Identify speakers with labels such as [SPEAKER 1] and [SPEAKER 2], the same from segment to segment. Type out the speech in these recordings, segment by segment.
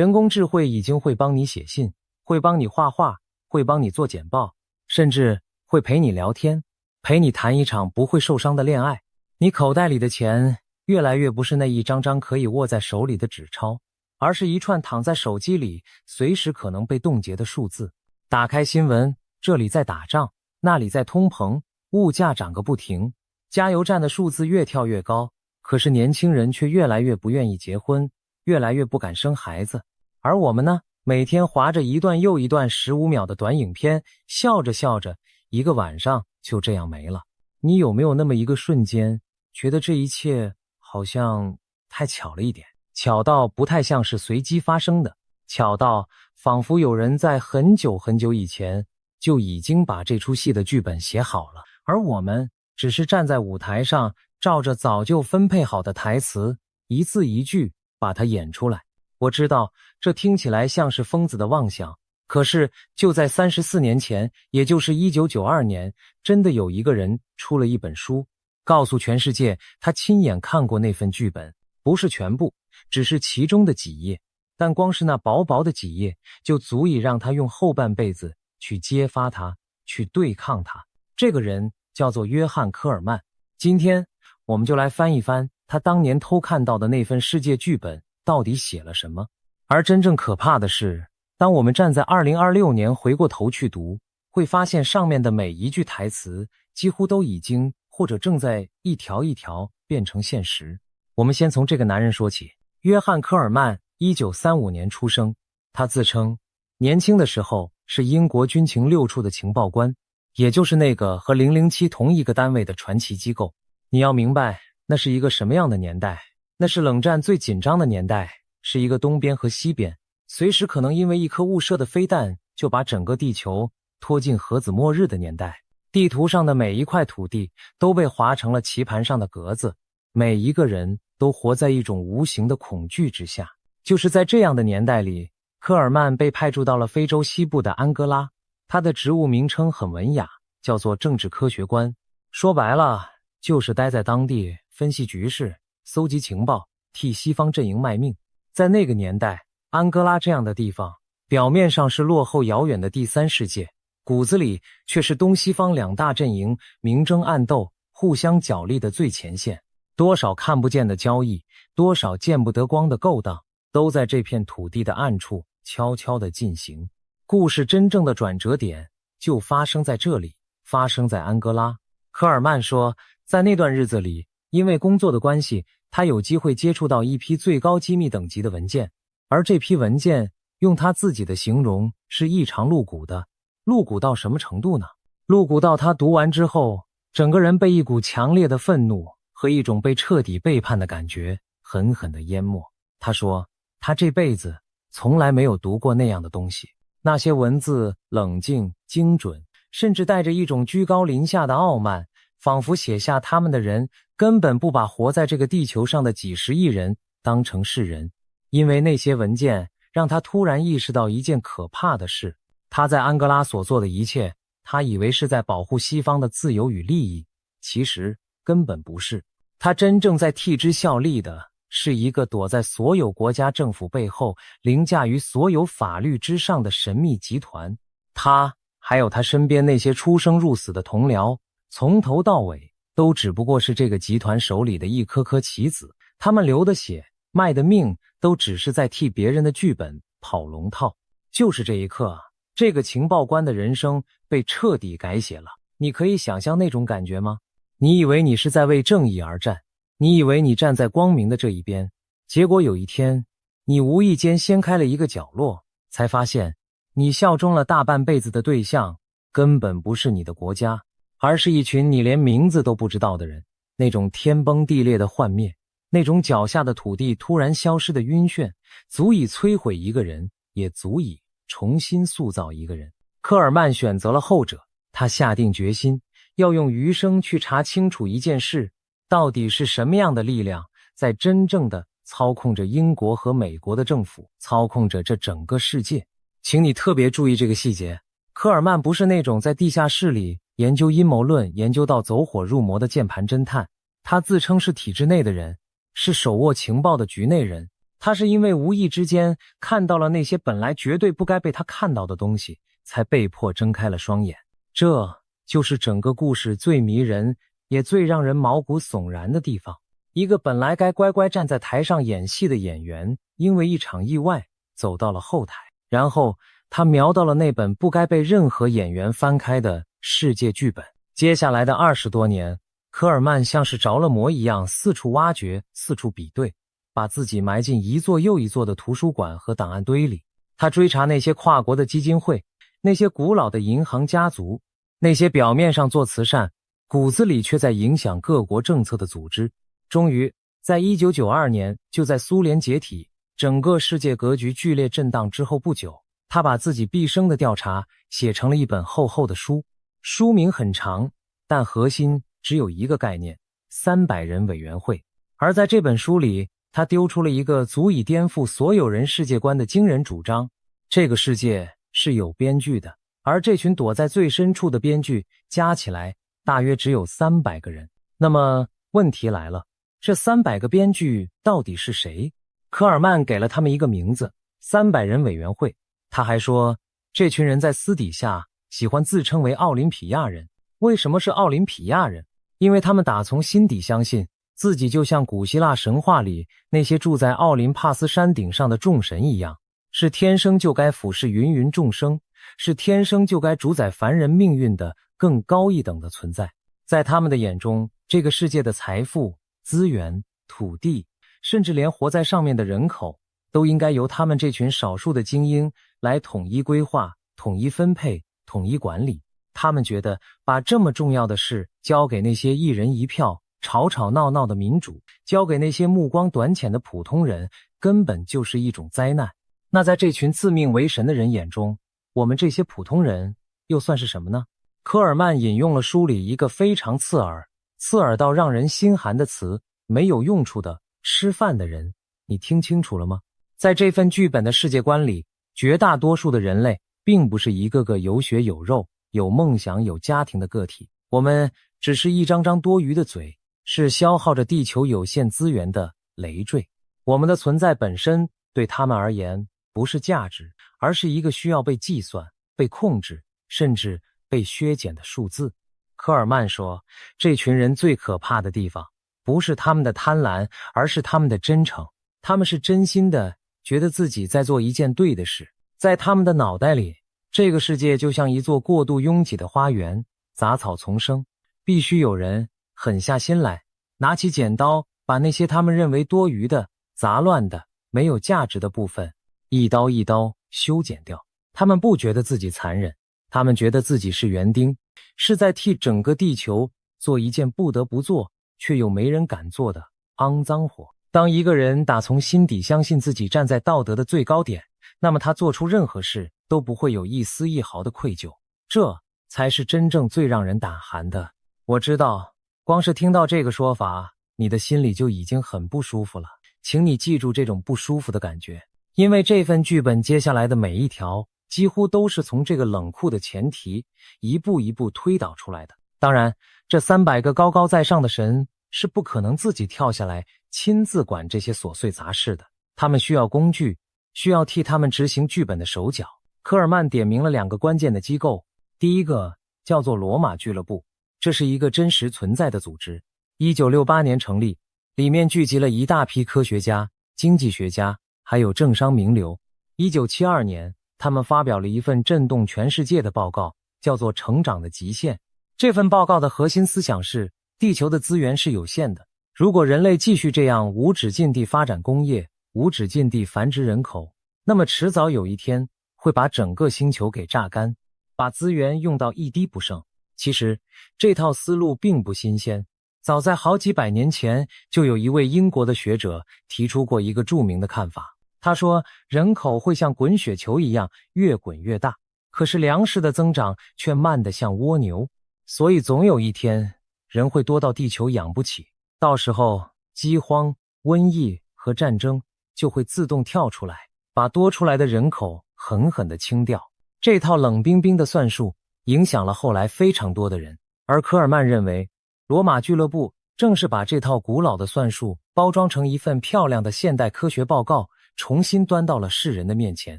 [SPEAKER 1] 人工智慧已经会帮你写信，会帮你画画，会帮你做简报，甚至会陪你聊天，陪你谈一场不会受伤的恋爱。你口袋里的钱越来越不是那一张张可以握在手里的纸钞，而是一串躺在手机里随时可能被冻结的数字。打开新闻，这里在打仗，那里在通膨，物价涨个不停，加油站的数字越跳越高，可是年轻人却越来越不愿意结婚，越来越不敢生孩子。而我们呢，每天滑着一段又一段15秒的短影片，笑着笑着，一个晚上就这样没了。你有没有那么一个瞬间，觉得这一切好像太巧了一点，巧到不太像是随机发生的，巧到仿佛有人在很久很久以前就已经把这出戏的剧本写好了，而我们只是站在舞台上，照着早就分配好的台词，一字一句把它演出来。我知道这听起来像是疯子的妄想，可是就在34年前，也就是1992年，真的有一个人出了一本书，告诉全世界他亲眼看过那份剧本，不是全部，只是其中的几页，但光是那薄薄的几页就足以让他用后半辈子去揭发它，去对抗它。这个人叫做约翰·科尔曼。今天我们就来翻一翻他当年偷看到的那份世界剧本到底写了什么。而真正可怕的是，当我们站在2026年回过头去读，会发现上面的每一句台词几乎都已经或者正在一条一条变成现实。我们先从这个男人说起。约翰·科尔曼1935年出生，他自称年轻的时候是英国军情6处的情报官，也就是那个和007同一个单位的传奇机构。你要明白，那是一个什么样的年代？那是冷战最紧张的年代，是一个东边和西边随时可能因为一颗误射的飞弹就把整个地球拖进核子末日的年代。地图上的每一块土地都被划成了棋盘上的格子，每一个人都活在一种无形的恐惧之下。就是在这样的年代里，科尔曼被派驻到了非洲西部的安哥拉，他的职务名称很文雅，叫做政治科学官。说白了，就是待在当地分析局势，搜集情报，替西方阵营卖命。在那个年代，安哥拉这样的地方，表面上是落后遥远的第三世界，骨子里却是东西方两大阵营明争暗斗、互相角力的最前线。多少看不见的交易，多少见不得光的勾当，都在这片土地的暗处悄悄地进行。故事真正的转折点就发生在这里，发生在安哥拉。科尔曼说，在那段日子里，因为工作的关系，他有机会接触到一批最高机密等级的文件，而这批文件用他自己的形容是异常露骨的。露骨到什么程度呢？露骨到他读完之后，整个人被一股强烈的愤怒和一种被彻底背叛的感觉狠狠地淹没。他说，他这辈子从来没有读过那样的东西，那些文字冷静、精准，甚至带着一种居高临下的傲慢，仿佛写下他们的人根本不把活在这个地球上的几十亿人当成是人。因为那些文件让他突然意识到一件可怕的事，他在安哥拉所做的一切，他以为是在保护西方的自由与利益，其实根本不是。他真正在替之效力的是一个躲在所有国家政府背后，凌驾于所有法律之上的神秘集团。他还有他身边那些出生入死的同僚，从头到尾都只不过是这个集团手里的一颗颗棋子，他们流的血、卖的命都只是在替别人的剧本跑龙套。就是这一刻，这个情报官的人生被彻底改写了。你可以想象那种感觉吗？你以为你是在为正义而战，你以为你站在光明的这一边，结果有一天，你无意间掀开了一个角落，才发现你效忠了大半辈子的对象根本不是你的国家，而是一群你连名字都不知道的人。那种天崩地裂的幻灭，那种脚下的土地突然消失的晕眩，足以摧毁一个人，也足以重新塑造一个人。科尔曼选择了后者，他下定决心要用余生去查清楚一件事，到底是什么样的力量在真正的操控着英国和美国的政府，操控着这整个世界。请你特别注意这个细节，科尔曼不是那种在地下室里研究阴谋论研究到走火入魔的键盘侦探，他自称是体制内的人，是手握情报的局内人，他是因为无意之间看到了那些本来绝对不该被他看到的东西，才被迫睁开了双眼。这就是整个故事最迷人也最让人毛骨悚然的地方。一个本来该乖乖站在台上演戏的演员，因为一场意外走到了后台，然后他瞄到了那本不该被任何演员翻开的世界剧本。接下来的20多年，科尔曼像是着了魔一样四处挖掘，四处比对，把自己埋进一座又一座的图书馆和档案堆里。他追查那些跨国的基金会，那些古老的银行家族，那些表面上做慈善，骨子里却在影响各国政策的组织。终于，在1992年，就在苏联解体，整个世界格局剧烈震荡之后不久，他把自己毕生的调查写成了一本厚厚的书，书名很长，但核心只有一个概念：300人委员会。而在这本书里，他丢出了一个足以颠覆所有人世界观的惊人主张：这个世界是有编剧的，而这群躲在最深处的编剧加起来大约只有300个人。那么问题来了，这300个编剧到底是谁？科尔曼给了他们一个名字：300人委员会。他还说，这群人在私底下喜欢自称为奥林匹亚人。为什么是奥林匹亚人？因为他们打从心底相信自己就像古希腊神话里那些住在奥林帕斯山顶上的众神一样，是天生就该俯视芸芸众生，是天生就该主宰凡人命运的更高一等的存在。在他们的眼中，这个世界的财富、资源、土地，甚至连活在上面的人口，都应该由他们这群少数的精英来统一规划、统一分配、统一管理。他们觉得把这么重要的事交给那些一人一票、吵吵闹闹的民主，交给那些目光短浅的普通人，根本就是一种灾难。那在这群自命为神的人眼中，我们这些普通人又算是什么呢？科尔曼引用了书里一个非常刺耳到让人心寒的词：没有用处的吃饭的人。你听清楚了吗？在这份剧本的世界观里，绝大多数的人类并不是一个个有血有肉、有梦想有家庭的个体，我们只是一张张多余的嘴，是消耗着地球有限资源的累赘。我们的存在本身对他们而言不是价值，而是一个需要被计算、被控制，甚至被削减的数字。科尔曼说，这群人最可怕的地方不是他们的贪婪，而是他们的真诚。他们是真心的觉得自己在做一件对的事。在他们的脑袋里，这个世界就像一座过度拥挤的花园，杂草丛生，必须有人狠下心来，拿起剪刀，把那些他们认为多余的、杂乱的、没有价值的部分一刀一刀修剪掉。他们不觉得自己残忍，他们觉得自己是园丁，是在替整个地球做一件不得不做却又没人敢做的肮脏活。当一个人打从心底相信自己站在道德的最高点，那么他做出任何事都不会有一丝一毫的愧疚，这才是真正最让人胆寒的。我知道，光是听到这个说法，你的心里就已经很不舒服了。请你记住这种不舒服的感觉，因为这份剧本接下来的每一条几乎都是从这个冷酷的前提一步一步推导出来的。当然，这300个高高在上的神是不可能自己跳下来亲自管这些琐碎杂事的，他们需要工具，需要替他们执行剧本的手脚。科尔曼点明了2个关键的机构，第一个叫做罗马俱乐部，这是一个真实存在的组织，1968年成立，里面聚集了一大批科学家、经济学家，还有政商名流。1972年，他们发表了一份震动全世界的报告，叫做《成长的极限》。这份报告的核心思想是，地球的资源是有限的，如果人类继续这样无止境地发展工业，无止境地繁殖人口，那么迟早有一天会把整个星球给榨干，把资源用到一滴不剩。其实这套思路并不新鲜，早在好几百年前就有一位英国的学者提出过一个著名的看法。他说，人口会像滚雪球一样越滚越大，可是粮食的增长却慢得像蜗牛，所以总有一天人会多到地球养不起，到时候饥荒、瘟疫和战争就会自动跳出来，把多出来的人口狠狠地清掉。这套冷冰冰的算术影响了后来非常多的人，而科尔曼认为，罗马俱乐部正是把这套古老的算术包装成一份漂亮的现代科学报告，重新端到了世人的面前。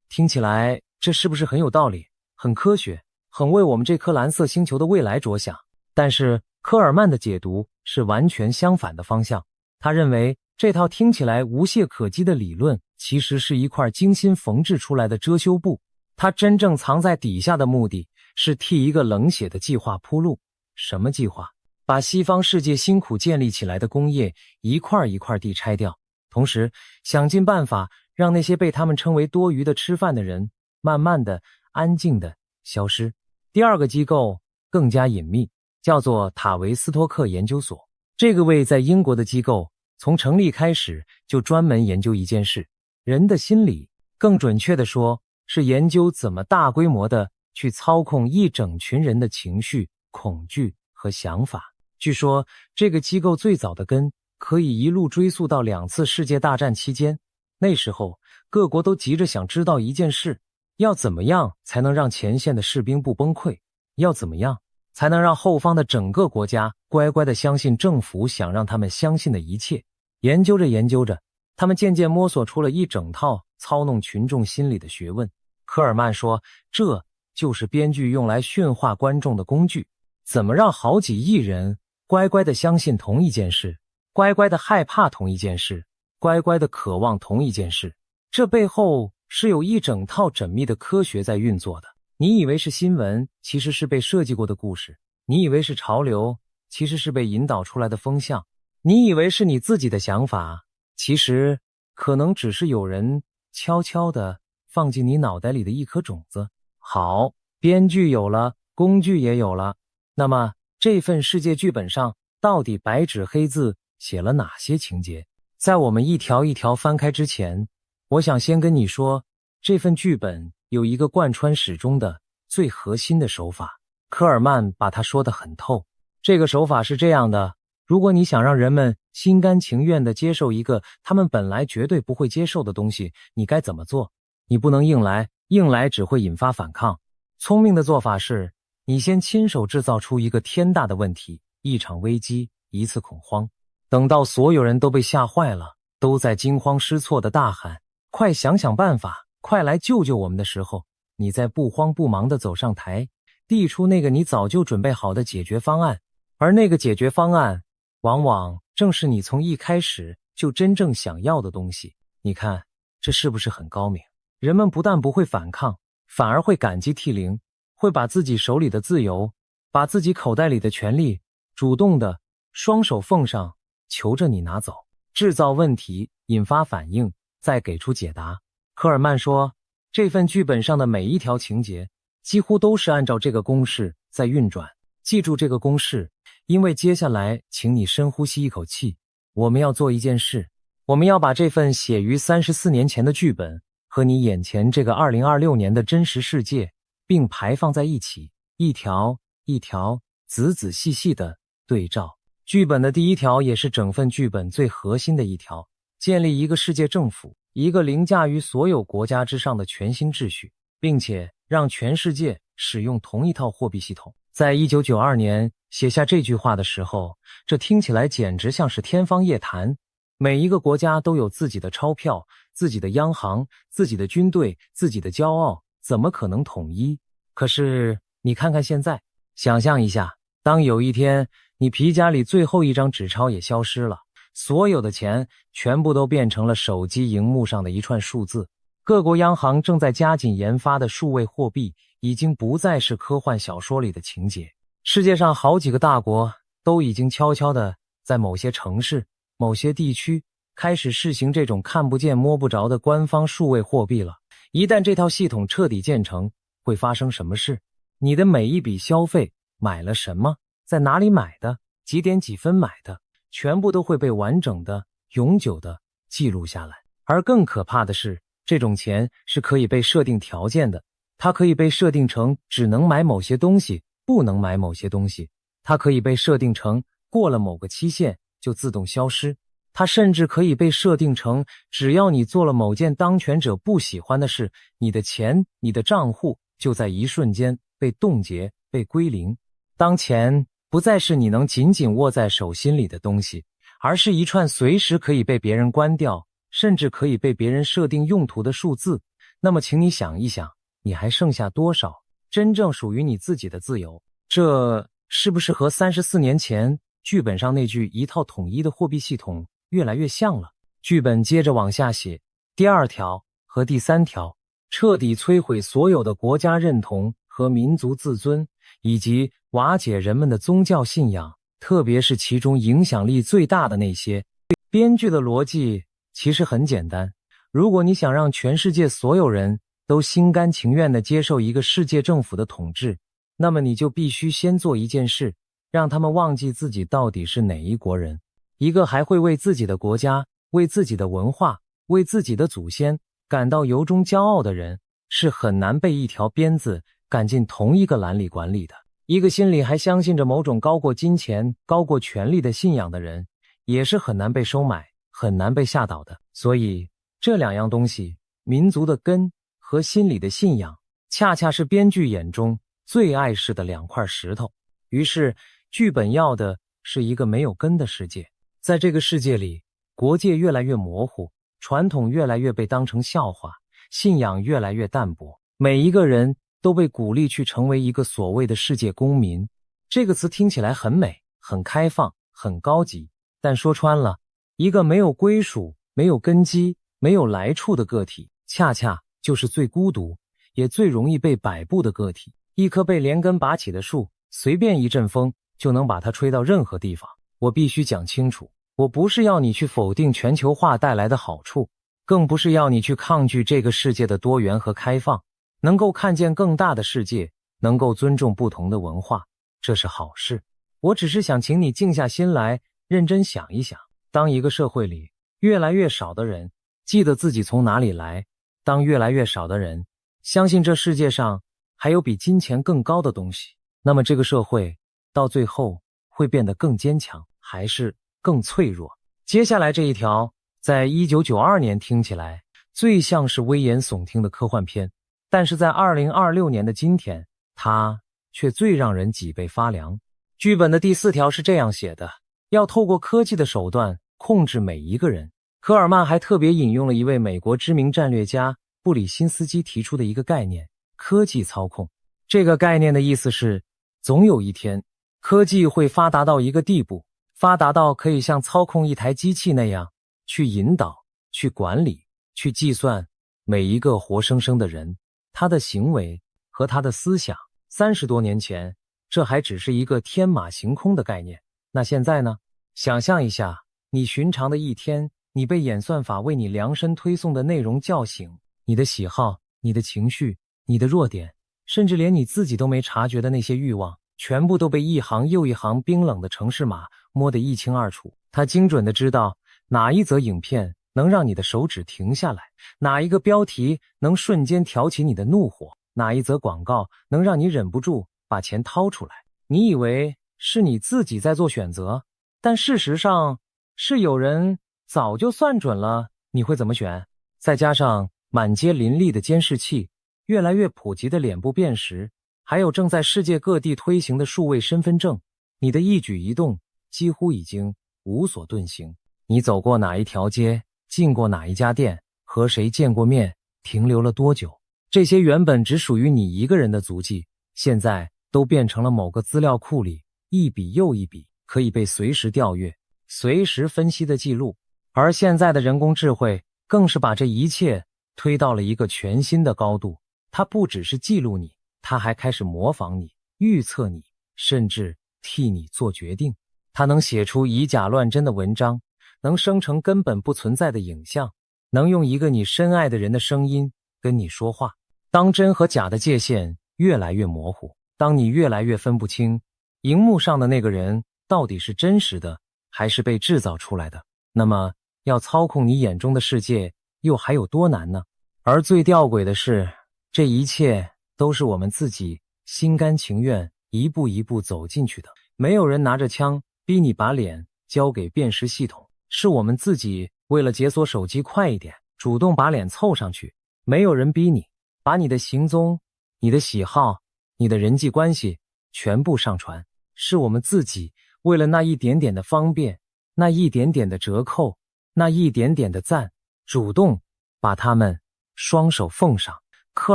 [SPEAKER 1] 听起来这是不是很有道理，很科学，很为我们这颗蓝色星球的未来着想？但是科尔曼的解读是完全相反的方向。他认为这套听起来无懈可击的理论其实是一块精心缝制出来的遮羞布，它真正藏在底下的目的是替一个冷血的计划铺路。什么计划？把西方世界辛苦建立起来的工业一块一块地拆掉，同时想尽办法让那些被他们称为多余的吃饭的人慢慢的、安静的消失。第二个机构更加隐秘，叫做塔维斯托克研究所。这个位在英国的机构从成立开始就专门研究一件事，人的心理，更准确地说是研究怎么大规模的去操控一整群人的情绪、恐惧和想法。据说这个机构最早的根可以一路追溯到2次世界大战期间，那时候各国都急着想知道一件事，要怎么样才能让前线的士兵不崩溃，要怎么样才能让后方的整个国家乖乖地相信政府想让他们相信的一切。研究着研究着，他们渐渐摸索出了一整套操弄群众心理的学问。科尔曼说，这就是编剧用来驯化观众的工具，怎么让好几亿人乖乖地相信同一件事，乖乖地害怕同一件事，乖乖地渴望同一件事。这背后是有一整套缜密的科学在运作的。你以为是新闻，其实是被设计过的故事；你以为是潮流，其实是被引导出来的风向；你以为是你自己的想法，其实可能只是有人悄悄地放进你脑袋里的一颗种子。好，编剧有了，工具也有了，那么这份世界剧本上到底白纸黑字写了哪些情节？在我们一条一条翻开之前，我想先跟你说，这份剧本有一个贯穿始终的最核心的手法。科尔曼把它说得很透。这个手法是这样的，如果你想让人们心甘情愿地接受一个他们本来绝对不会接受的东西，你该怎么做？你不能硬来，硬来只会引发反抗。聪明的做法是，你先亲手制造出一个天大的问题，一场危机，一次恐慌。等到所有人都被吓坏了，都在惊慌失措地大喊，快想想办法，快来救救我们的时候，你再不慌不忙地走上台，递出那个你早就准备好的解决方案。而那个解决方案，往往正是你从一开始就真正想要的东西。你看，这是不是很高明？人们不但不会反抗，反而会感激涕零，会把自己手里的自由，把自己口袋里的权利，主动的双手奉上，求着你拿走。制造问题，引发反应，再给出解答。科尔曼说，这份剧本上的每一条情节几乎都是按照这个公式在运转。记住这个公式，因为接下来请你深呼吸一口气，我们要做一件事，我们要把这份写于34年前的剧本和你眼前这个2026年的真实世界并排放在一起，一条一条仔仔细细的对照。剧本的第一条也是整份剧本最核心的一条，建立一个世界政府，一个凌驾于所有国家之上的全新秩序，并且让全世界使用同一套货币系统。在1992年写下这句话的时候，这听起来简直像是天方夜谭。每一个国家都有自己的钞票，自己的央行，自己的军队，自己的骄傲，怎么可能统一？可是你看看现在，想象一下，当有一天你皮夹里最后一张纸钞也消失了，所有的钱全部都变成了手机荧幕上的一串数字，各国央行正在加紧研发的数位货币已经不再是科幻小说里的情节。世界上好几个大国都已经悄悄地在某些城市、某些地区开始试行这种看不见摸不着的官方数位货币了。一旦这套系统彻底建成，会发生什么事？你的每一笔消费，买了什么，在哪里买的，几点几分买的，全部都会被完整的、永久的记录下来。而更可怕的是，这种钱是可以被设定条件的，它可以被设定成只能买某些东西，不能买某些东西，它可以被设定成过了某个期限就自动消失，它甚至可以被设定成只要你做了某件当权者不喜欢的事，你的钱、你的账户就在一瞬间被冻结、被归零。当钱不再是你能紧紧握在手心里的东西，而是一串随时可以被别人关掉，甚至可以被别人设定用途的数字。那么请你想一想，你还剩下多少真正属于你自己的自由？这是不是和34年前剧本上那句一套统一的货币系统越来越像了？剧本接着往下写，第2条和第3条，彻底摧毁所有的国家认同和民族自尊，以及瓦解人们的宗教信仰，特别是其中影响力最大的那些。编剧的逻辑其实很简单，如果你想让全世界所有人都心甘情愿地接受一个世界政府的统治，那么你就必须先做一件事，让他们忘记自己到底是哪一国人。一个还会为自己的国家、为自己的文化、为自己的祖先感到由衷骄傲的人，是很难被一条鞭子赶进同一个篮里管理的。一个心里还相信着某种高过金钱、高过权力的信仰的人，也是很难被收买、很难被吓倒的。所以这2样东西，民族的根和心里的信仰，恰恰是编剧眼中最碍事的2块石头。于是剧本要的是一个没有根的世界。在这个世界里，国界越来越模糊，传统越来越被当成笑话，信仰越来越淡薄，每一个人都被鼓励去成为一个所谓的世界公民。这个词听起来很美、很开放、很高级，但说穿了，一个没有归属、没有根基、没有来处的个体，恰恰就是最孤独，也最容易被摆布的个体。一棵被连根拔起的树，随便一阵风就能把它吹到任何地方。我必须讲清楚，我不是要你去否定全球化带来的好处，更不是要你去抗拒这个世界的多元和开放。能够看见更大的世界，能够尊重不同的文化，这是好事。我只是想请你静下心来，认真想一想，当一个社会里越来越少的人记得自己从哪里来，当越来越少的人相信这世界上还有比金钱更高的东西，那么这个社会到最后会变得更坚强，还是更脆弱？接下来这一条，在1992年听起来最像是危言耸听的科幻片，但是在2026年的今天，它却最让人脊背发凉。剧本的第4条是这样写的，要透过科技的手段控制每一个人。科尔曼还特别引用了一位美国知名战略家布里辛斯基提出的一个概念，科技操控。这个概念的意思是，总有一天，科技会发达到一个地步，发达到可以像操控一台机器那样，去引导、去管理、去计算每一个活生生的人，他的行为和他的思想。30多年前，这还只是一个天马行空的概念。那现在呢？想象一下，你寻常的一天，你被演算法为你量身推送的内容叫醒，你的喜好、你的情绪、你的弱点，甚至连你自己都没察觉的那些欲望，全部都被一行又一行冰冷的程式码摸得一清二楚。它精准地知道哪一则影片能让你的手指停下来，哪一个标题能瞬间挑起你的怒火，哪一则广告能让你忍不住把钱掏出来。你以为是你自己在做选择，但事实上是有人早就算准了你会怎么选。再加上满街林立的监视器，越来越普及的脸部辨识，还有正在世界各地推行的数位身份证，你的一举一动几乎已经无所遁形。你走过哪一条街，进过哪一家店，和谁见过面，停留了多久，这些原本只属于你一个人的足迹，现在都变成了某个资料库里一笔又一笔可以被随时调阅、随时分析的记录。而现在的人工智慧更是把这一切推到了一个全新的高度。它不只是记录你，它还开始模仿你、预测你，甚至替你做决定。它能写出以假乱真的文章，能生成根本不存在的影像，能用一个你深爱的人的声音跟你说话。当真和假的界限越来越模糊，当你越来越分不清荧幕上的那个人到底是真实的还是被制造出来的，那么要操控你眼中的世界又还有多难呢？而最吊诡的是，这一切都是我们自己心甘情愿一步一步走进去的。没有人拿着枪逼你把脸交给辨识系统，是我们自己为了解锁手机快一点，主动把脸凑上去。没有人逼你把你的行踪、你的喜好、你的人际关系全部上传，是我们自己为了那一点点的方便那一点点的折扣，那一点点的赞，主动把他们双手奉上。科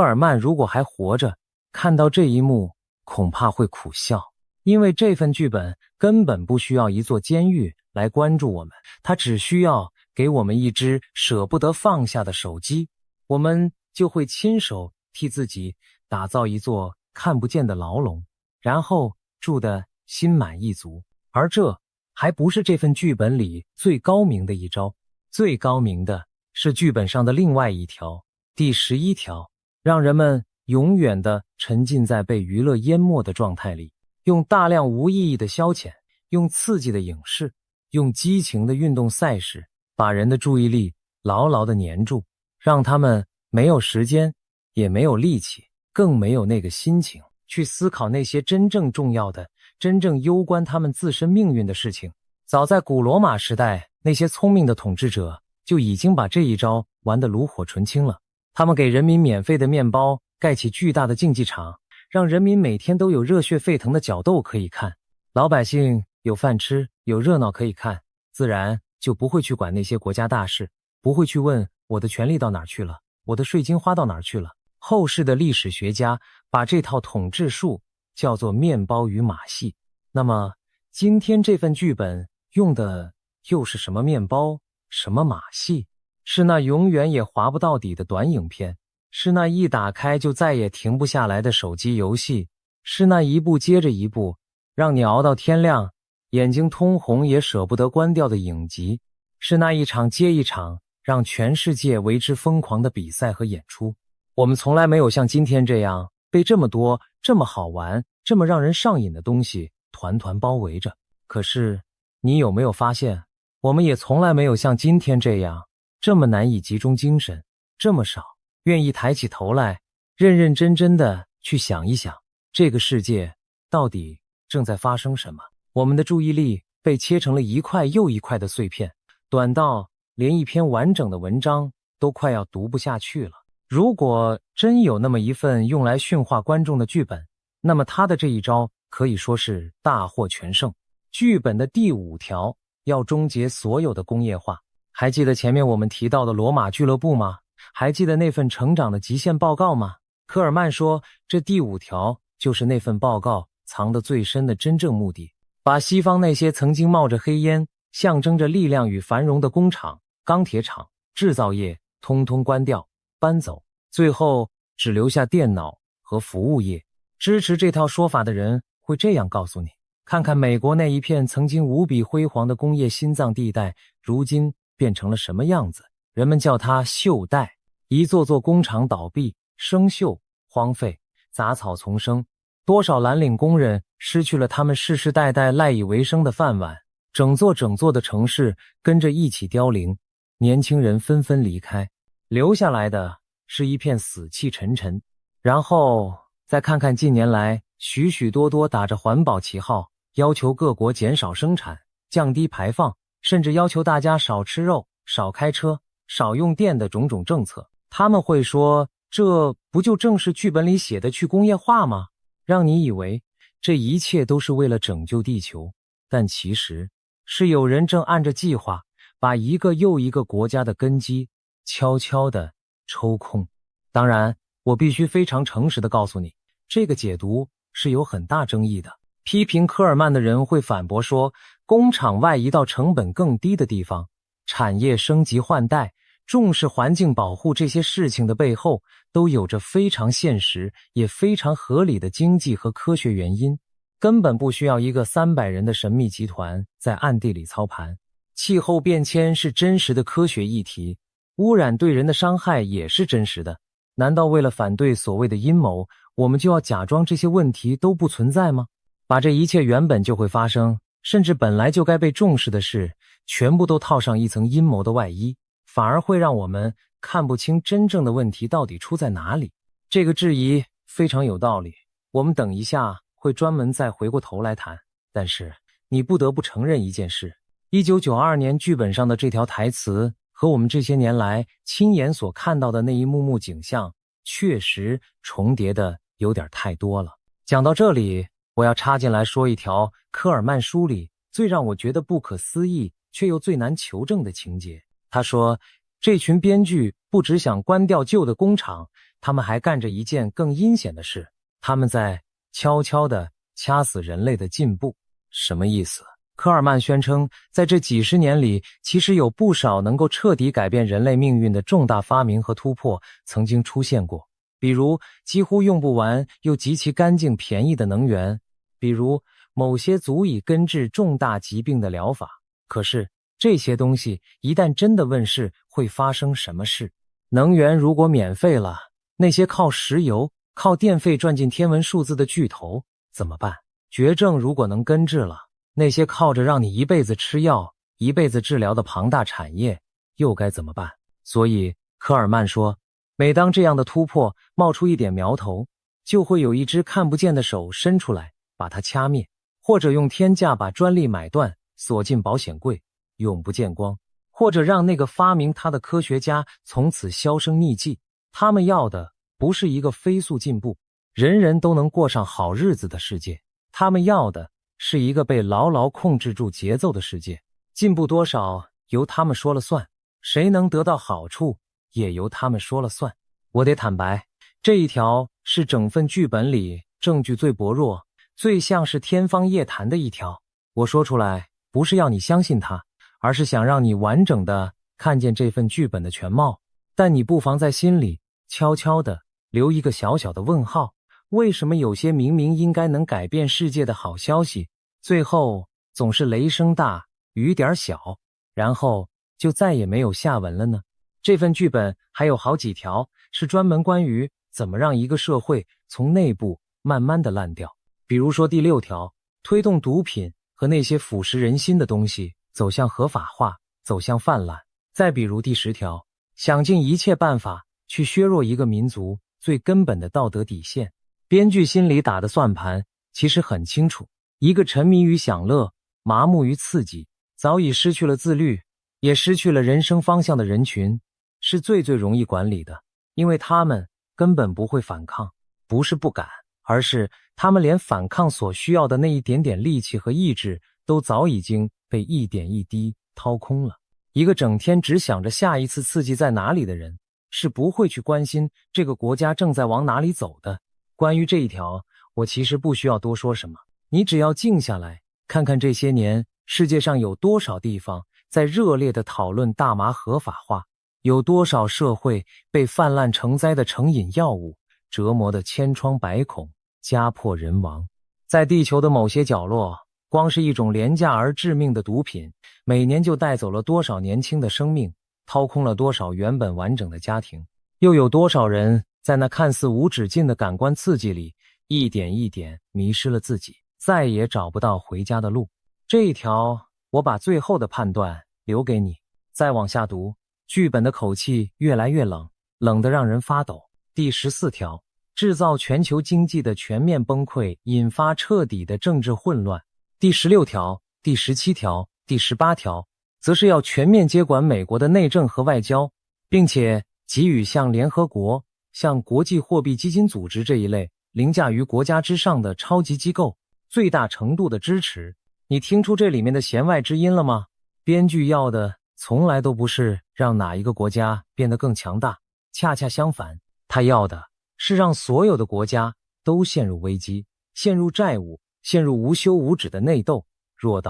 [SPEAKER 1] 尔曼如果还活着，看到这一幕恐怕会苦笑，因为这份剧本根本不需要一座监狱来关注我们，它只需要给我们一只舍不得放下的手机，我们就会亲手替自己打造一座看不见的牢笼，然后住得心满意足。而这还不是这份剧本里最高明的一招，最高明的是剧本上的另外一条，第11条，让人们永远地沉浸在被娱乐淹没的状态里，用大量无意义的消遣，用刺激的影视，用激情的运动赛事，把人的注意力牢牢地黏住，让他们没有时间，也没有力气，更没有那个心情去思考那些真正重要的、真正攸关他们自身命运的事情。早在古罗马时代，那些聪明的统治者就已经把这一招玩得炉火纯青了。他们给人民免费的面包，盖起巨大的竞技场，让人民每天都有热血沸腾的角斗可以看，老百姓有饭吃，有热闹可以看，自然就不会去管那些国家大事，不会去问我的权力到哪儿去了，我的税金花到哪儿去了。后世的历史学家把这套统治术叫做面包与马戏。那么今天这份剧本用的又是什么面包，什么马戏？是那永远也滑不到底的短影片，是那一打开就再也停不下来的手机游戏，是那一部接着一部让你熬到天亮眼睛通红也舍不得关掉的影集，是那一场接一场让全世界为之疯狂的比赛和演出。我们从来没有像今天这样被这么多这么好玩这么让人上瘾的东西团团包围着。可是你有没有发现，我们也从来没有像今天这样这么难以集中精神，这么少愿意抬起头来认认真真的去想一想这个世界到底正在发生什么。我们的注意力被切成了一块又一块的碎片，短到连一篇完整的文章都快要读不下去了。如果真有那么一份用来驯化观众的剧本，那么他的这一招可以说是大获全胜。剧本的第5条要终结所有的工业化。还记得前面我们提到的罗马俱乐部吗？还记得那份成长的极限报告吗？科尔曼说，这第5条就是那份报告藏得最深的真正目的，把西方那些曾经冒着黑烟象征着力量与繁荣的工厂、钢铁厂、制造业通通关掉搬走，最后只留下电脑和服务业。支持这套说法的人会这样告诉你，看看美国那一片曾经无比辉煌的工业心脏地带如今变成了什么样子，人们叫它锈带。一座座工厂倒闭、生锈、荒废，杂草丛生，多少蓝领工人失去了他们世世代代赖以为生的饭碗，整座的城市跟着一起凋零，年轻人纷纷离开，留下来的是一片死气沉沉。然后再看看近年来许许多多打着环保旗号要求各国减少生产、降低排放，甚至要求大家少吃肉、少开车、少用电的种种政策，他们会说，这不就正是剧本里写的去工业化吗？让你以为这一切都是为了拯救地球，但其实是有人正按着计划把一个又一个国家的根基悄悄地抽空。当然，我必须非常诚实地告诉你，这个解读是有很大争议的。批评科尔曼的人会反驳说，工厂外移到成本更低的地方，产业升级换代，重视环境保护，这些事情的背后都有着非常现实也非常合理的经济和科学原因，根本不需要一个300人的神秘集团在暗地里操盘。气候变迁是真实的科学议题，污染对人的伤害也是真实的。难道为了反对所谓的阴谋，我们就要假装这些问题都不存在吗？把这一切原本就会发生，甚至本来就该被重视的事，全部都套上一层阴谋的外衣，反而会让我们看不清真正的问题到底出在哪里。这个质疑非常有道理，我们等一下会专门再回过头来谈。但是你不得不承认一件事，1992年剧本上的这条台词和我们这些年来亲眼所看到的那一幕幕景象确实重叠的有点太多了。讲到这里，我要插进来说一条科尔曼书里最让我觉得不可思议却又最难求证的情节。他说，这群编剧不只想关掉旧的工厂，他们还干着一件更阴险的事，他们在悄悄地掐死人类的进步。什么意思？科尔曼宣称，在这几十年里，其实有不少能够彻底改变人类命运的重大发明和突破曾经出现过，比如几乎用不完又极其干净便宜的能源，比如某些足以根治重大疾病的疗法。可是这些东西一旦真的问世，会发生什么事？能源如果免费了，那些靠石油、靠电费赚进天文数字的巨头怎么办？绝症如果能根治了，那些靠着让你一辈子吃药、一辈子治疗的庞大产业又该怎么办？所以科尔曼说，每当这样的突破冒出一点苗头，就会有一只看不见的手伸出来把它掐灭，或者用天价把专利买断，锁进保险柜，永不见光，或者让那个发明它的科学家从此销声匿迹。他们要的不是一个飞速进步、人人都能过上好日子的世界，他们要的是一个被牢牢控制住节奏的世界。进步多少由他们说了算，谁能得到好处也由他们说了算。我得坦白，这一条是整份剧本里证据最薄弱、最像是天方夜谭的一条。我说出来不是要你相信它，而是想让你完整的看见这份剧本的全貌。但你不妨在心里悄悄地留一个小小的问号，为什么有些明明应该能改变世界的好消息，最后总是雷声大雨点小，然后就再也没有下文了呢？这份剧本还有好几条是专门关于怎么让一个社会从内部慢慢的烂掉。比如说第6条，推动毒品和那些腐蚀人心的东西走向合法化，走向泛滥。再比如第10条，想尽一切办法去削弱一个民族最根本的道德底线。编剧心里打的算盘其实很清楚，一个沉迷于享乐、麻木于刺激、早已失去了自律，也失去了人生方向的人群，是最容易管理的，因为他们根本不会反抗，不是不敢，而是他们连反抗所需要的那一点点力气和意志都早已经被一点一滴掏空了。一个整天只想着下一次刺激在哪里的人，是不会去关心这个国家正在往哪里走的。关于这一条，我其实不需要多说什么，你只要静下来，看看这些年世界上有多少地方在热烈地讨论大麻合法化，有多少社会被泛滥成灾的成瘾药物折磨得千疮百孔，家破人亡。在地球的某些角落，光是一种廉价而致命的毒品，每年就带走了多少年轻的生命，掏空了多少原本完整的家庭，又有多少人在那看似无止境的感官刺激里，一点一点迷失了自己，再也找不到回家的路。这一条，我把最后的判断留给你。再往下读，剧本的口气越来越冷，冷得让人发抖。第14条，制造全球经济的全面崩溃，引发彻底的政治混乱。第16条、第17条、第18条，则是要全面接管美国的内政和外交，并且给予像联合国、像国际货币基金组织这一类凌驾于国家之上的超级机构最大程度的支持。你听出这里面的弦外之音了吗？编剧要的从来都不是让哪一个国家变得更强大，恰恰相反，他要的是让所有的国家都陷入危机，陷入债务，陷入无休无止的内斗，弱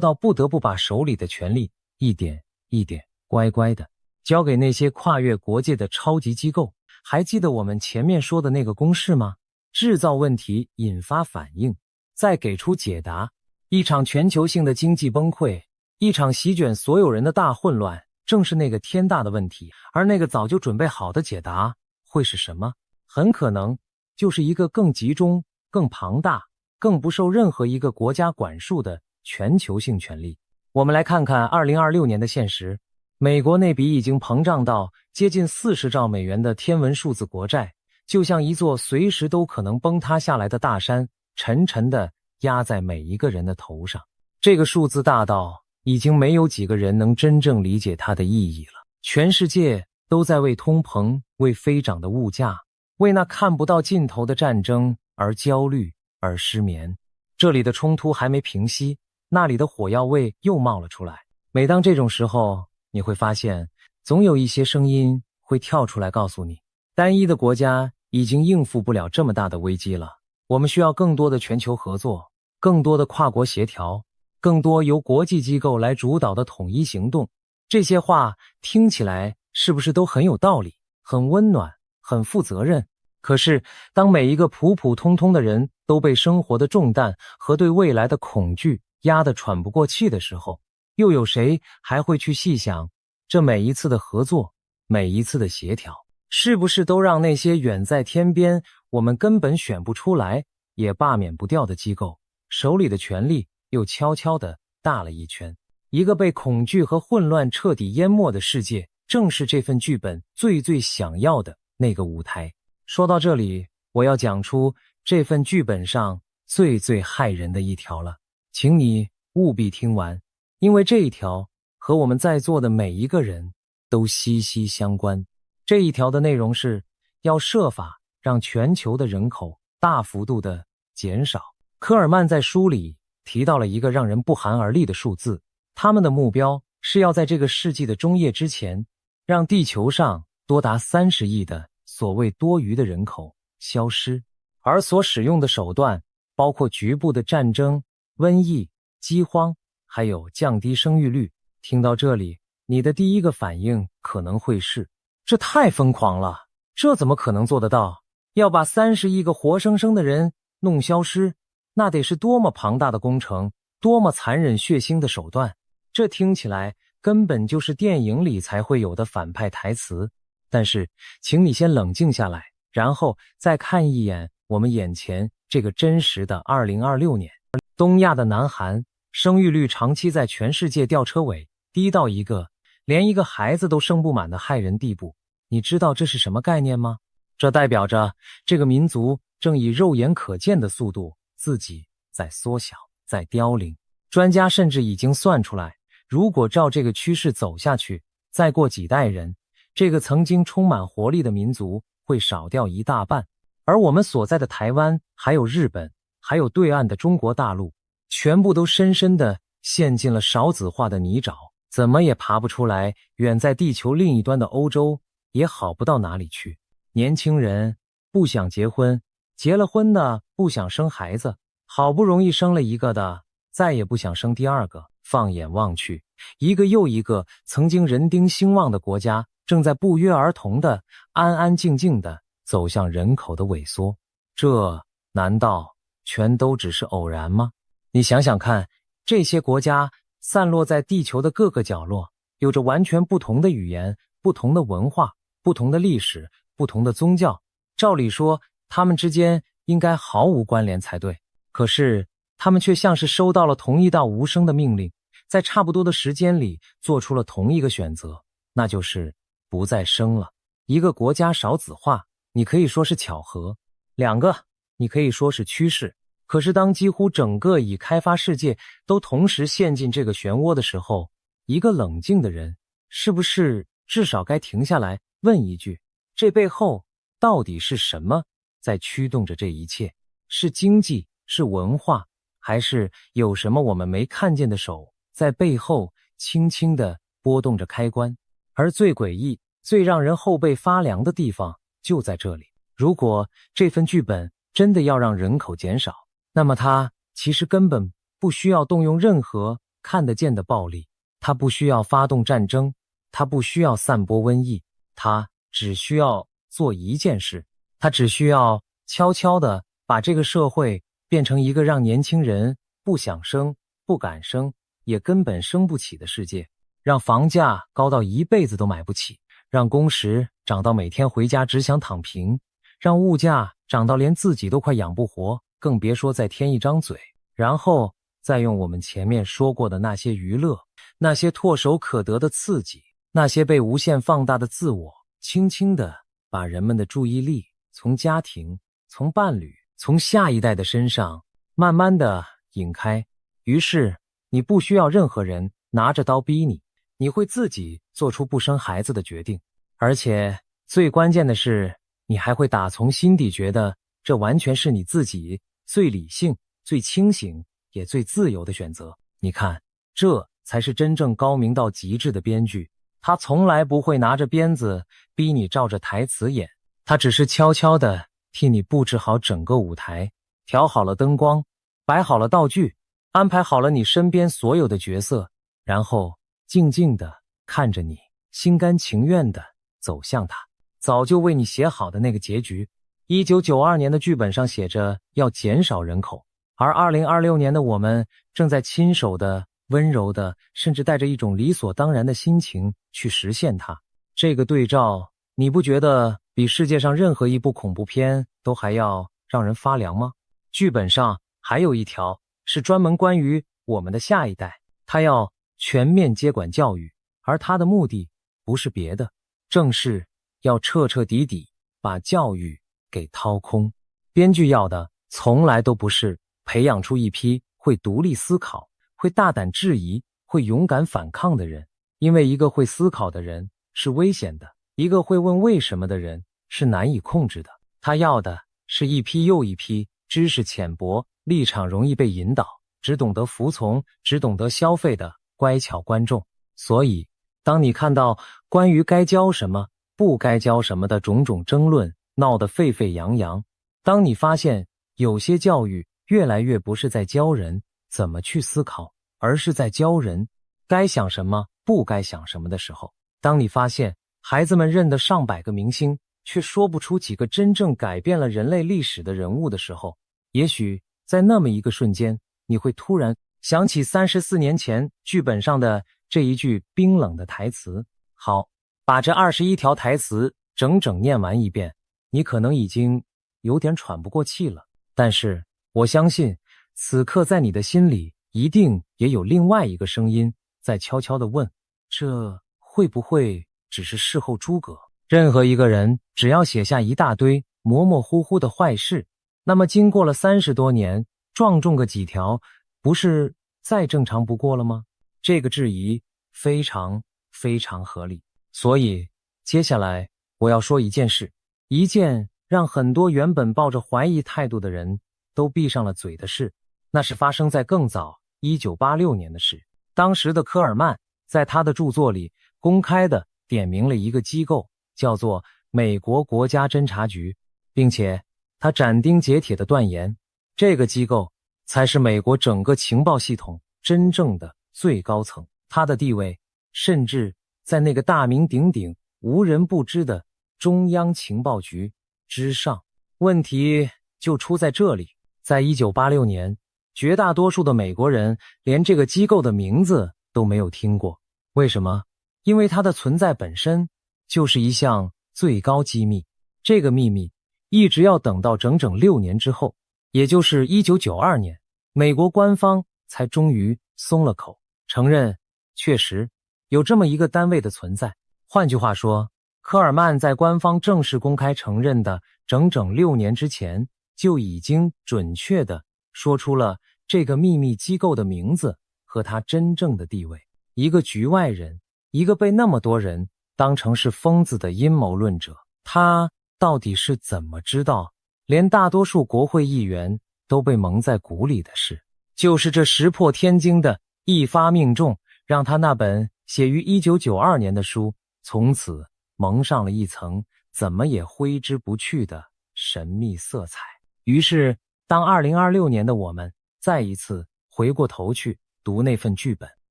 [SPEAKER 1] 到不得不把手里的权力一点一点乖乖的交给那些跨越国界的超级机构。还记得我们前面说的那个公式吗？制造问题，引发反应，再给出解答。一场全球性的经济崩溃，一场席卷所有人的大混乱，正是那个天大的问题。而那个早就准备好的解答会是什么？很可能就是一个更集中、更庞大、更不受任何一个国家管束的全球性权力。我们来看看2026年的现实。美国那笔已经膨胀到接近40兆美元的天文数字国债，就像一座随时都可能崩塌下来的大山，沉沉地压在每一个人的头上。这个数字大到已经没有几个人能真正理解它的意义了。全世界都在为通膨、为飞涨的物价、为那看不到尽头的战争而焦虑、而失眠。这里的冲突还没平息，那里的火药味又冒了出来。每当这种时候，你会发现，总有一些声音会跳出来告诉你，单一的国家已经应付不了这么大的危机了。我们需要更多的全球合作，更多的跨国协调，更多由国际机构来主导的统一行动。这些话听起来是不是都很有道理，很温暖，很负责任？可是，当每一个普普通通的人都被生活的重担和对未来的恐惧压得喘不过气的时候，又有谁还会去细想，这每一次的合作，每一次的协调，是不是都让那些远在天边，我们根本选不出来，也罢免不掉的机构，手里的权力又悄悄地大了一圈？一个被恐惧和混乱彻底淹没的世界，正是这份剧本最想要的那个舞台。说到这里，我要讲出这份剧本上最骇人的一条了，请你务必听完，因为这一条和我们在座的每一个人都息息相关。这一条的内容是要设法让全球的人口大幅度的减少。科尔曼在书里提到了一个让人不寒而栗的数字，他们的目标是要在这个世纪的中叶之前，让地球上多达30亿的所谓多余的人口消失，而所使用的手段包括局部的战争、瘟疫、饥荒，还有降低生育率。听到这里，你的第一个反应可能会是，这太疯狂了，这怎么可能做得到？要把30亿个活生生的人弄消失，那得是多么庞大的工程，多么残忍血腥的手段。这听起来根本就是电影里才会有的反派台词。但是，请你先冷静下来，然后再看一眼我们眼前这个真实的2026年。东亚的南韩，生育率长期在全世界吊车尾，低到一个连一个孩子都生不满的骇人地步。你知道这是什么概念吗？这代表着这个民族正以肉眼可见的速度自己在缩小，在凋零。专家甚至已经算出来，如果照这个趋势走下去，再过几代人，这个曾经充满活力的民族会少掉一大半。而我们所在的台湾，还有日本，还有对岸的中国大陆，全部都深深地陷进了少子化的泥沼，怎么也爬不出来。远在地球另一端的欧洲也好不到哪里去。年轻人不想结婚，结了婚的不想生孩子，好不容易生了一个的再也不想生第二个。放眼望去，一个又一个曾经人丁兴旺的国家正在不约而同的安安静静的走向人口的萎缩。这难道全都只是偶然吗？你想想看，这些国家散落在地球的各个角落，有着完全不同的语言、不同的文化、不同的历史、不同的宗教。照理说，他们之间应该毫无关联才对。可是，他们却像是收到了同一道无声的命令，在差不多的时间里做出了同一个选择，那就是不再生了。一个国家少子化，你可以说是巧合；两个，你可以说是趋势。可是当几乎整个已开发世界都同时陷进这个漩涡的时候，一个冷静的人是不是至少该停下来问一句，这背后到底是什么在驱动着这一切？是经济，是文化，还是有什么我们没看见的手在背后轻轻地拨动着开关？而最诡异、最让人后背发凉的地方就在这里。如果这份剧本真的要让人口减少，那么它其实根本不需要动用任何看得见的暴力，它不需要发动战争，它不需要散播瘟疫，它只需要做一件事，它只需要悄悄地把这个社会变成一个让年轻人不想生、不敢生，也根本生不起的世界，让房价高到一辈子都买不起，让工时涨到每天回家只想躺平，让物价涨到连自己都快养不活，更别说再添一张嘴。然后再用我们前面说过的那些娱乐，那些唾手可得的刺激，那些被无限放大的自我，轻轻地把人们的注意力从家庭、从伴侣、从下一代的身上慢慢地引开。于是你不需要任何人拿着刀逼你，你会自己做出不生孩子的决定。而且最关键的是，你还会打从心底觉得这完全是你自己最理性、最清醒也最自由的选择。你看，这才是真正高明到极致的编剧。他从来不会拿着鞭子逼你照着台词演，他只是悄悄地替你布置好整个舞台，调好了灯光，摆好了道具，安排好了你身边所有的角色，然后静静地看着你，心甘情愿地走向他早就为你写好的那个结局。1992年的剧本上写着要减少人口，而2026年的我们正在亲手的、温柔的，甚至带着一种理所当然的心情去实现它。这个对照，你不觉得比世界上任何一部恐怖片都还要让人发凉吗？剧本上还有一条是专门关于我们的下一代，他要全面接管教育，而他的目的不是别的，正是要彻彻底底把教育给掏空。编剧要的从来都不是培养出一批会独立思考、会大胆质疑、会勇敢反抗的人，因为一个会思考的人是危险的，一个会问为什么的人是难以控制的。他要的是一批又一批知识浅薄、立场容易被引导、只懂得服从、只懂得消费的乖巧观众。所以当你看到关于该教什么、不该教什么的种种争论闹得沸沸扬扬，当你发现有些教育越来越不是在教人怎么去思考，而是在教人该想什么、不该想什么的时候，当你发现孩子们认得上百个明星，却说不出几个真正改变了人类历史的人物的时候，也许在那么一个瞬间，你会突然想起34年前剧本上的这一句冰冷的台词。好，把这21条台词整整念完一遍，你可能已经有点喘不过气了，但是我相信此刻在你的心里一定也有另外一个声音在悄悄地问，这会不会只是事后诸葛？任何一个人只要写下一大堆模模糊糊的坏事，那么经过了30多年，撞中个几条，不是再正常不过了吗？这个质疑非常非常合理。所以接下来我要说一件事，一件让很多原本抱着怀疑态度的人都闭上了嘴的事。那是发生在更早1986年的事。当时的科尔曼在他的著作里公开地点名了一个机构，叫做美国国家侦察局，并且他斩钉截铁地断言，这个机构才是美国整个情报系统真正的最高层，他的地位甚至在那个大名鼎鼎、无人不知的中央情报局之上。问题就出在这里，在1986年，绝大多数的美国人连这个机构的名字都没有听过。为什么？因为它的存在本身就是一项最高机密。这个秘密一直要等到整整6年之后，也就是1992年，美国官方才终于松了口，承认确实有这么一个单位的存在。换句话说，科尔曼在官方正式公开承认的整整6年之前，就已经准确地说出了这个秘密机构的名字和他真正的地位。一个局外人，一个被那么多人当成是疯子的阴谋论者，他到底是怎么知道连大多数国会议员都被蒙在鼓里的事？就是这石破天惊的一发命中，让他那本写于1992年的书从此蒙上了一层怎么也挥之不去的神秘色彩。于是当2026年的我们再一次回过头去读那份剧本，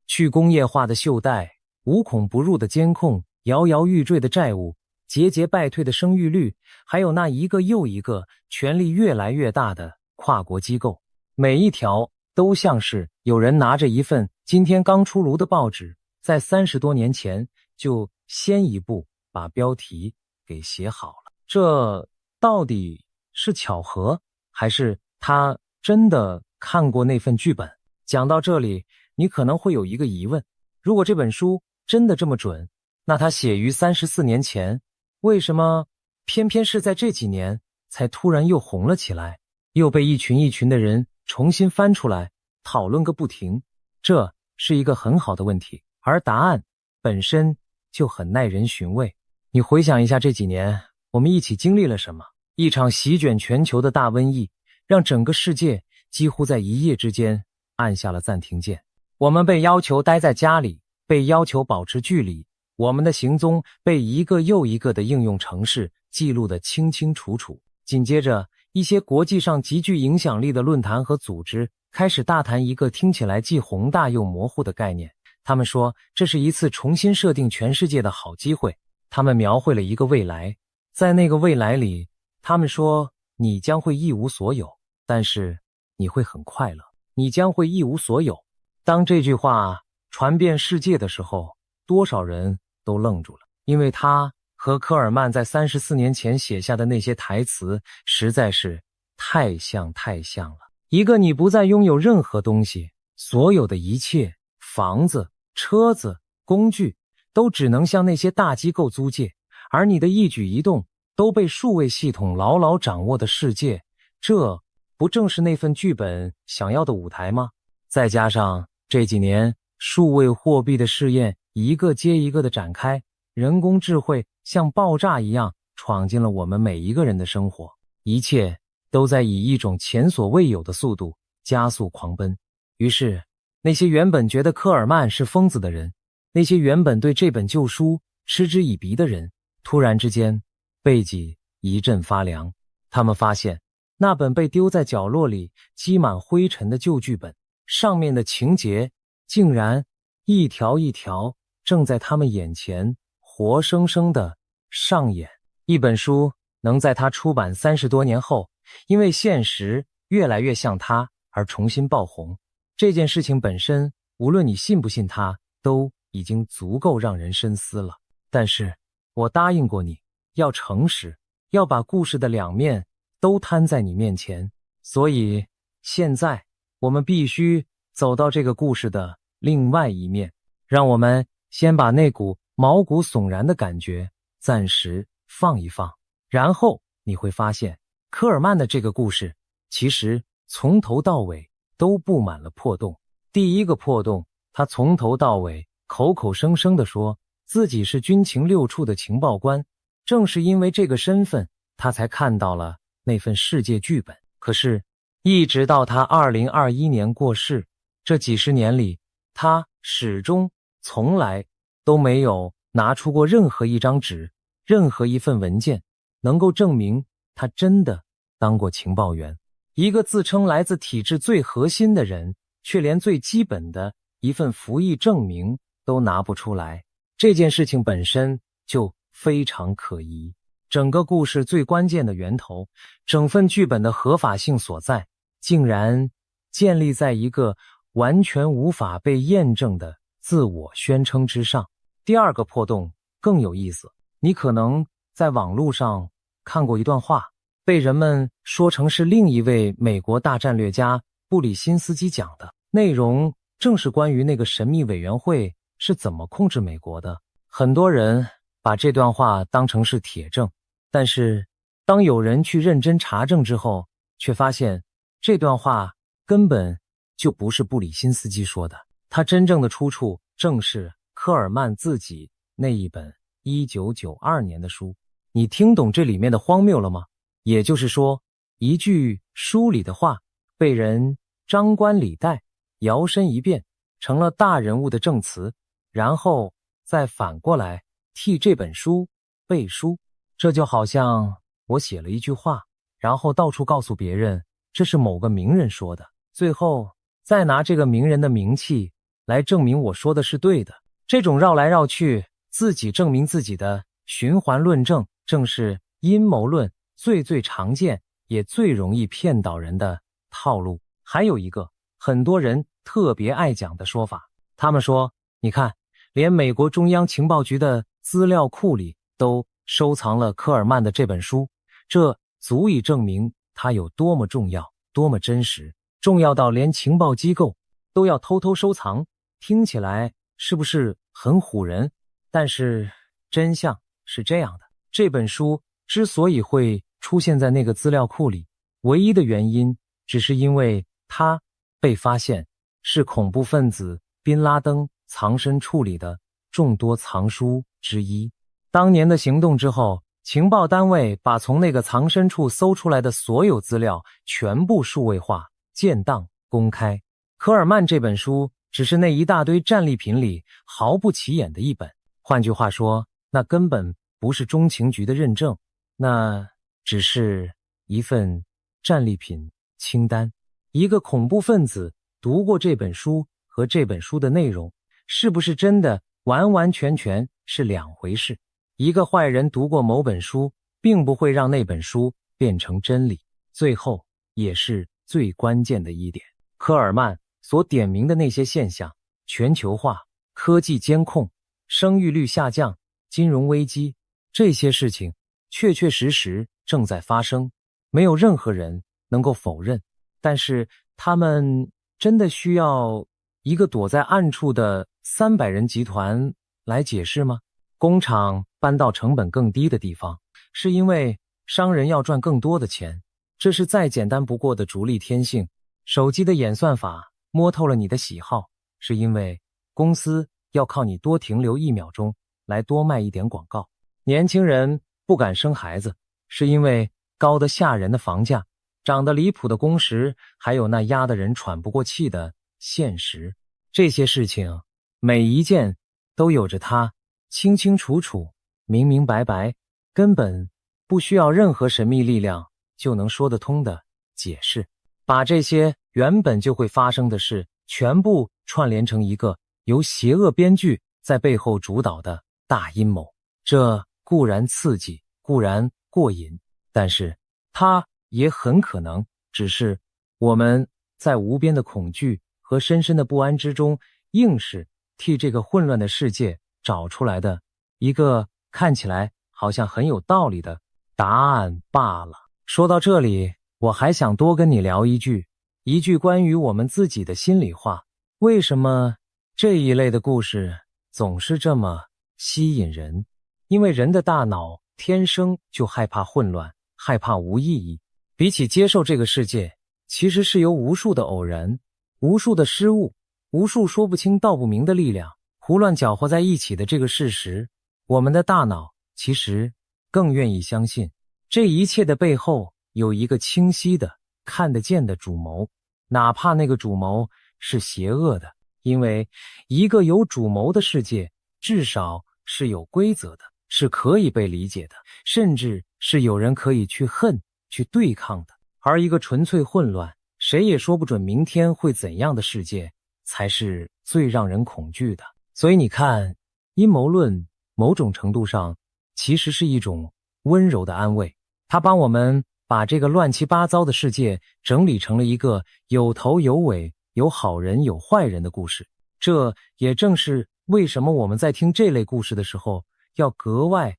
[SPEAKER 1] 去工业化的袖带，无孔不入的监控，摇摇欲坠的债务，节节败退的生育率，还有那一个又一个权力越来越大的跨国机构，每一条都像是有人拿着一份今天刚出炉的报纸，在30多年前就先一步把标题给写好了。这到底是巧合，还是他真的看过那份剧本？讲到这里，你可能会有一个疑问，如果这本书真的这么准，那它写于34年前，为什么偏偏是在这几年才突然又红了起来，又被一群一群的人重新翻出来讨论个不停？这是一个很好的问题，而答案本身就很耐人寻味。你回想一下这几年我们一起经历了什么？一场席卷全球的大瘟疫，让整个世界几乎在一夜之间按下了暂停键。我们被要求待在家里，被要求保持距离，我们的行踪被一个又一个的应用程式记录得清清楚楚。紧接着，一些国际上极具影响力的论坛和组织开始大谈一个听起来既宏大又模糊的概念。他们说这是一次重新设定全世界的好机会。他们描绘了一个未来，在那个未来里，他们说你将会一无所有，但是你会很快乐。你将会一无所有。当这句话传遍世界的时候，多少人都愣住了，因为他和科尔曼在34年前写下的那些台词实在是太像了。一个你不再拥有任何东西，所有的一切，房子、车子、工具，都只能向那些大机构租借，而你的一举一动都被数位系统牢牢掌握的世界，这不正是那份剧本想要的舞台吗？再加上这几年数位货币的试验一个接一个的展开，人工智慧像爆炸一样闯进了我们每一个人的生活，一切都在以一种前所未有的速度加速狂奔。于是，那些原本觉得科尔曼是疯子的人，那些原本对这本旧书嗤之以鼻的人，突然之间背脊一阵发凉。他们发现，那本被丢在角落里积满灰尘的旧剧本，上面的情节竟然一条一条正在他们眼前活生生的上演。一本书能在它出版30多年后，因为现实越来越像它而重新爆红，这件事情本身，无论你信不信它，都已经足够让人深思了。但是我答应过你，要诚实，要把故事的两面都摊在你面前，所以现在我们必须走到这个故事的另外一面。让我们先把那股毛骨悚然的感觉暂时放一放，然后你会发现，科尔曼的这个故事其实从头到尾都布满了破洞。第一个破洞，他从头到尾口口声声地说自己是军情6处的情报官，正是因为这个身份，他才看到了那份世界剧本。可是一直到他2021年过世，这几十年里，他始终从来都没有拿出过任何一张纸，任何一份文件，能够证明他真的当过情报员。一个自称来自体制最核心的人，却连最基本的一份服役证明都拿不出来，这件事情本身就非常可疑。整个故事最关键的源头，整份剧本的合法性所在，竟然建立在一个完全无法被验证的自我宣称之上。第二个破洞更有意思，你可能在网络上看过一段话，被人们说成是另一位美国大战略家布里辛斯基讲的，内容正是关于那个神秘委员会是怎么控制美国的。很多人把这段话当成是铁证，但是当有人去认真查证之后，却发现这段话根本就不是布里辛斯基说的，他真正的出处正是科尔曼自己那一本1992年的书。你听懂这里面的荒谬了吗？也就是说，一句书里的话被人张冠李戴，摇身一变成了大人物的证词，然后再反过来替这本书背书。这就好像我写了一句话，然后到处告诉别人这是某个名人说的，最后再拿这个名人的名气来证明我说的是对的。这种绕来绕去，自己证明自己的循环论证，正是阴谋论最常见也最容易骗倒人的套路。还有一个很多人特别爱讲的说法，他们说，你看，连美国中央情报局的资料库里都收藏了科尔曼的这本书，这足以证明它有多么重要，多么真实，重要到连情报机构都要偷偷收藏。听起来是不是很唬人？但是真相是这样的，这本书之所以会出现在那个资料库里，唯一的原因只是因为它被发现是恐怖分子宾拉登藏身处里的众多藏书之一。当年的行动之后，情报单位把从那个藏身处搜出来的所有资料全部数位化、建档、公开。科尔曼这本书只是那一大堆战利品里毫不起眼的一本。换句话说，那根本不是中情局的认证，那只是一份战利品清单。一个恐怖分子读过这本书和这本书的内容，是不是真的完完全全是两回事。一个坏人读过某本书，并不会让那本书变成真理。最后也是最关键的一点，科尔曼所点明的那些现象，全球化、科技监控、生育率下降、金融危机，这些事情确确实实正在发生，没有任何人能够否认。但是他们真的需要一个躲在暗处的300人集团来解释吗？工厂搬到成本更低的地方，是因为商人要赚更多的钱，这是再简单不过的逐利天性。手机的演算法摸透了你的喜好，是因为公司要靠你多停留1秒钟来多卖一点广告。年轻人不敢生孩子，是因为高得吓人的房价，涨得离谱的工时，还有那压得人喘不过气的现实。这些事情每一件都有着它清清楚楚、明明白白，根本不需要任何神秘力量就能说得通的解释，把这些原本就会发生的事全部串联成一个由邪恶编剧在背后主导的大阴谋。这固然刺激，固然过瘾，但是它也很可能只是我们在无边的恐惧和深深的不安之中，硬是替这个混乱的世界找出来的一个看起来好像很有道理的答案罢了。说到这里，我还想多跟你聊一句关于我们自己的心里话。为什么这一类的故事总是这么吸引人？因为人的大脑天生就害怕混乱，害怕无意义。比起接受这个世界，其实是由无数的偶然、无数的失误、无数说不清道不明的力量胡乱搅和在一起的这个事实，我们的大脑其实更愿意相信这一切的背后有一个清晰的、看得见的主谋，哪怕那个主谋是邪恶的，因为一个有主谋的世界至少是有规则的，是可以被理解的，甚至是有人可以去恨、去对抗的。而一个纯粹混乱，谁也说不准明天会怎样的世界，才是最让人恐惧的。所以你看，阴谋论某种程度上其实是一种温柔的安慰，它帮我们把这个乱七八糟的世界整理成了一个有头有尾、有好人有坏人的故事。这也正是为什么我们在听这类故事的时候要格外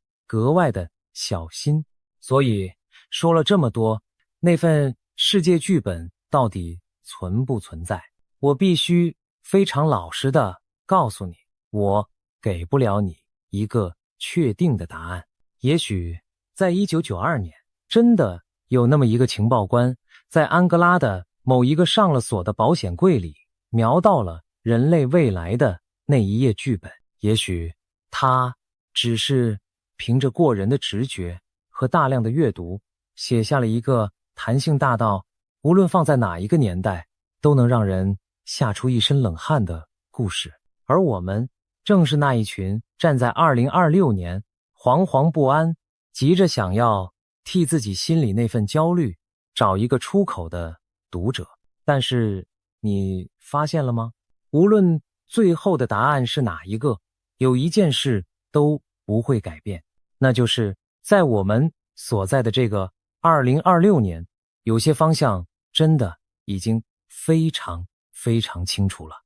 [SPEAKER 1] 的小心。所以说了这么多，那份世界剧本到底存不存在？我必须非常老实的告诉你，我给不了你一个确定的答案。也许在1992年，真的有那么一个情报官在安哥拉的某一个上了锁的保险柜里瞄到了人类未来的那一页剧本。也许他只是凭着过人的直觉和大量的阅读，写下了一个弹性大到无论放在哪一个年代都能让人吓出一身冷汗的故事。而我们正是那一群站在2026年惶惶不安，急着想要替自己心里那份焦虑找一个出口的读者。但是你发现了吗？无论最后的答案是哪一个，有一件事都不会改变，那就是在我们所在的这个2026年，有些方向真的已经非常清楚了。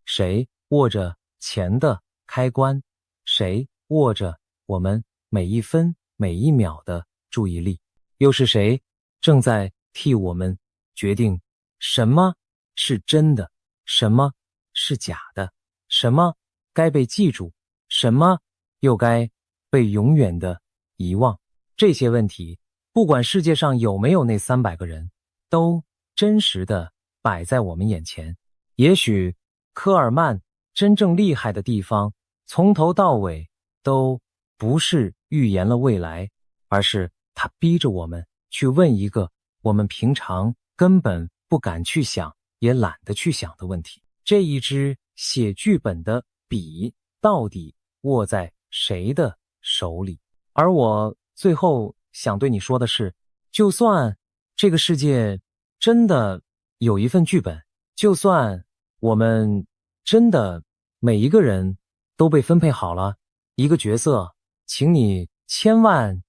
[SPEAKER 1] 谁握着钱的开关，谁握着我们每一分每一秒的注意力，又是谁正在替我们决定什么是真的，什么是假的，什么该被记住，什么又该被永远的遗忘。这些问题，不管世界上有没有那300个人，都真实的摆在我们眼前。也许科尔曼真正厉害的地方，从头到尾都不是预言了未来，而是他逼着我们去问一个我们平常根本不敢去想也懒得去想的问题。这一只写剧本的笔到底握在谁的手里。而我最后想对你说的是，就算这个世界真的有一份剧本，就算我们真的每一个人都被分配好了一个角色，请你千万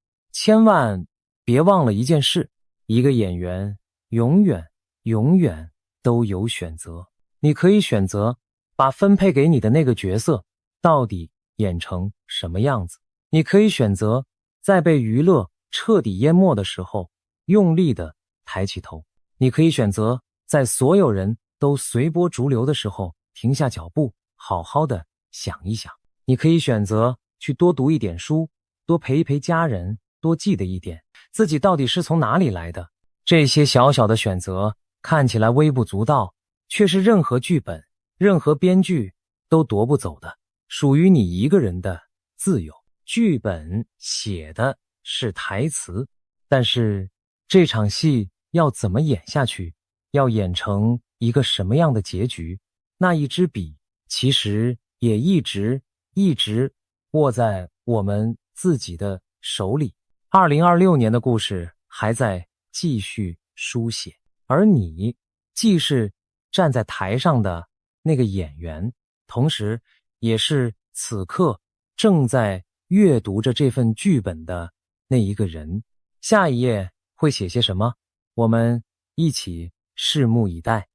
[SPEAKER 1] 别忘了一件事，一个演员永远都有选择。你可以选择把分配给你的那个角色到底演成什么样子，你可以选择在被娱乐彻底淹没的时候用力的抬起头，你可以选择在所有人都随波逐流的时候停下脚步，好好的想一想。你可以选择去多读一点书，多陪一陪家人，多记得一点自己到底是从哪里来的。这些小小的选择看起来微不足道，却是任何剧本、任何编剧都夺不走的，属于你一个人的自由。剧本写的是台词，但是这场戏要怎么演下去，要演成一个什么样的结局，那一支笔其实也一直握在我们自己的手里。2026年的故事还在继续书写，而你既是站在台上的那个演员，同时也是此刻正在阅读着这份剧本的那一个人。下一页会写些什么？我们一起拭目以待。